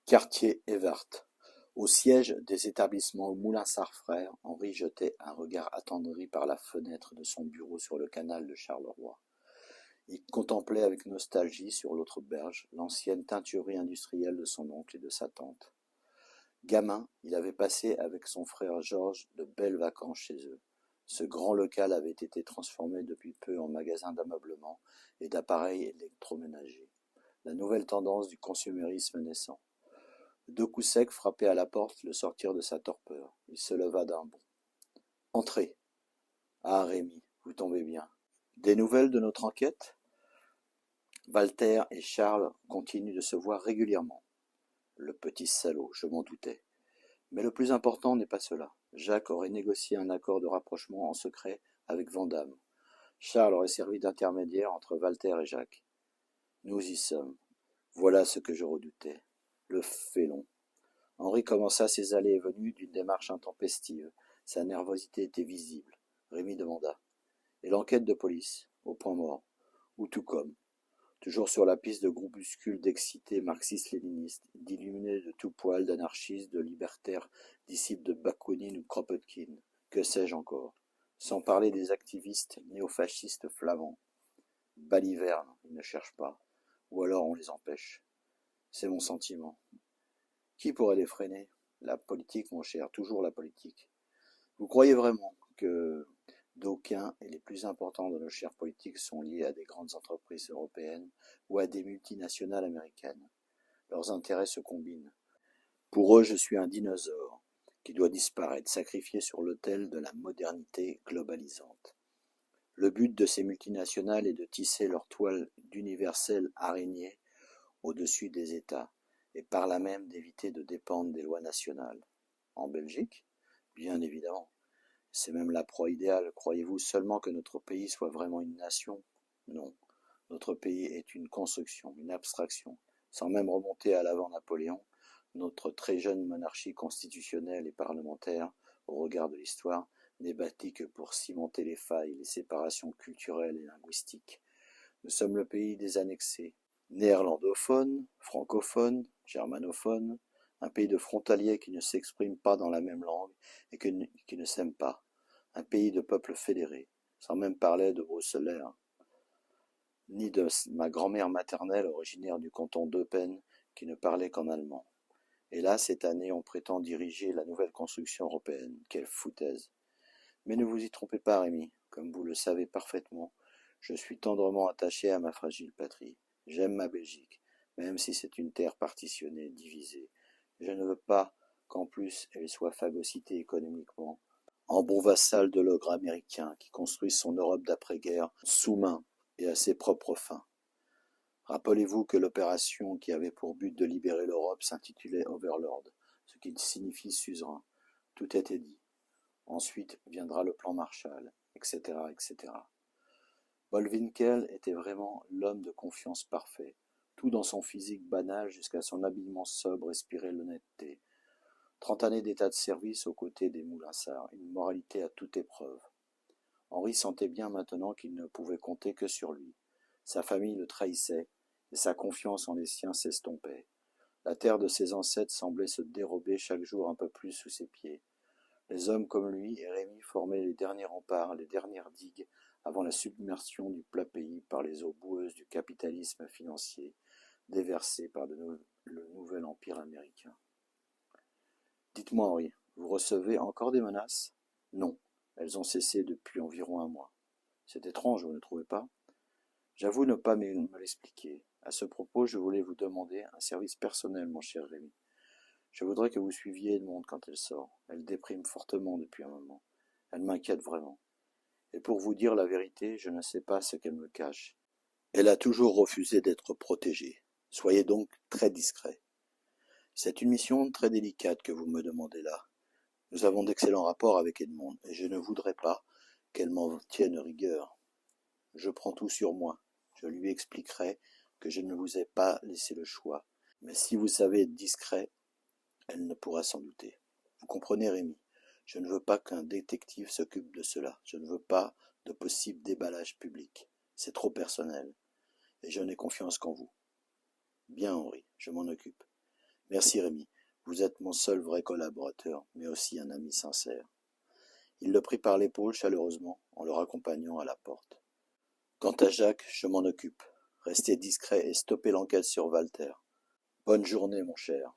Quartier Evert. Au siège des établissements Moulinsart Frères, Henri jetait un regard attendri par la fenêtre de son bureau sur le canal de Charleroi. Il contemplait avec nostalgie sur l'autre berge l'ancienne teinturerie industrielle de son oncle et de sa tante. Gamin, il avait passé avec son frère Georges de belles vacances chez eux. Ce grand local avait été transformé depuis peu en magasin d'ameublement et d'appareils électroménagers. La nouvelle tendance du consumérisme naissant. Deux coups secs frappaient à la porte le sortir de sa torpeur. Il se leva d'un bond. « Entrez. »« Ah, Rémi, vous tombez bien. Des nouvelles de notre enquête ?» Walter et Charles continuent de se voir régulièrement. Le petit salaud, je m'en doutais. Mais le plus important n'est pas cela. Jacques aurait négocié un accord de rapprochement en secret avec Vandamme. Charles aurait servi d'intermédiaire entre Walter et Jacques. Nous y sommes. Voilà ce que je redoutais. Le félon. Henri commença ses allées et venues d'une démarche intempestive. Sa nervosité était visible. Rémi demanda. Et l'enquête de police, au point mort, ou tout comme, toujours sur la piste de groupuscules d'excités marxistes-léninistes, d'illuminés de tout poil, d'anarchistes, de libertaires, disciples de Bakounine ou Kropotkin, que sais-je encore, sans parler des activistes néofascistes flamands. Baliverne, ils ne cherchent pas, ou alors on les empêche. C'est mon sentiment. Qui pourrait les freiner? La politique, mon cher, toujours la politique. Vous croyez vraiment que d'aucuns et les plus importants de nos chers politiques sont liés à des grandes entreprises européennes ou à des multinationales américaines? Leurs intérêts se combinent. Pour eux, je suis un dinosaure qui doit disparaître, sacrifié sur l'autel de la modernité globalisante. Le but de ces multinationales est de tisser leur toile d'universelle araignée au-dessus des États, et par là même d'éviter de dépendre des lois nationales. En Belgique? Bien évidemment. C'est même la proie idéale. Croyez-vous seulement que notre pays soit vraiment une nation? Non. Notre pays est une construction, une abstraction. Sans même remonter à l'avant Napoléon, notre très jeune monarchie constitutionnelle et parlementaire, au regard de l'histoire, n'est bâtie que pour cimenter les failles, les séparations culturelles et linguistiques. Nous sommes le pays des annexés, néerlandophone, francophone, germanophone, un pays de frontaliers qui ne s'expriment pas dans la même langue et qui ne s'aiment pas, un pays de peuples fédérés, sans même parler de Bruxellaires, ni de ma grand-mère maternelle originaire du canton d'Eupen qui ne parlait qu'en allemand. Et là, cette année, on prétend diriger la nouvelle construction européenne. Quelle foutaise! Mais ne vous y trompez pas, Rémi, comme vous le savez parfaitement, je suis tendrement attaché à ma fragile patrie. J'aime ma Belgique, même si c'est une terre partitionnée, divisée. Je ne veux pas qu'en plus elle soit phagocytée économiquement, en bon vassal de l'ogre américain qui construit son Europe d'après-guerre sous main et à ses propres fins. Rappelez-vous que l'opération qui avait pour but de libérer l'Europe s'intitulait Overlord, ce qui signifie suzerain. Tout était dit. Ensuite viendra le plan Marshall, etc., etc. Bollwinkel était vraiment l'homme de confiance parfait. Tout dans son physique banal jusqu'à son habillement sobre respirait l'honnêteté. 30 années d'état de service aux côtés des Moulinsart, une moralité à toute épreuve. Henri sentait bien maintenant qu'il ne pouvait compter que sur lui. Sa famille le trahissait, et sa confiance en les siens s'estompait. La terre de ses ancêtres semblait se dérober chaque jour un peu plus sous ses pieds. Les hommes comme lui et Rémi formaient les derniers remparts, les dernières digues, avant la submersion du plat pays par les eaux boueuses du capitalisme financier, déversé par le nouvel empire américain. Dites-moi, Henri, vous recevez encore des menaces? Non, elles ont cessé depuis environ un mois. C'est étrange, vous ne trouvez pas? J'avoue ne pas me l'expliquer. À ce propos, je voulais vous demander un service personnel, mon cher Rémi. Je voudrais que vous suiviez Edmonde quand elle sort. Elle déprime fortement depuis un moment. Elle m'inquiète vraiment. Et pour vous dire la vérité, je ne sais pas ce qu'elle me cache. Elle a toujours refusé d'être protégée. Soyez donc très discret. C'est une mission très délicate que vous me demandez là. Nous avons d'excellents rapports avec Edmonde, et je ne voudrais pas qu'elle m'en tienne rigueur. Je prends tout sur moi. Je lui expliquerai que je ne vous ai pas laissé le choix. Mais si vous savez être discret, elle ne pourra s'en douter. Vous comprenez, Rémi? Je ne veux pas qu'un détective s'occupe de cela. Je ne veux pas de possible déballage public. C'est trop personnel. Et je n'ai confiance qu'en vous. Bien, Henri, je m'en occupe. Merci Rémi, vous êtes mon seul vrai collaborateur, mais aussi un ami sincère. Il le prit par l'épaule chaleureusement, en le raccompagnant à la porte. Quant à Jacques, je m'en occupe. Restez discret et stoppez l'enquête sur Walter. Bonne journée, mon cher.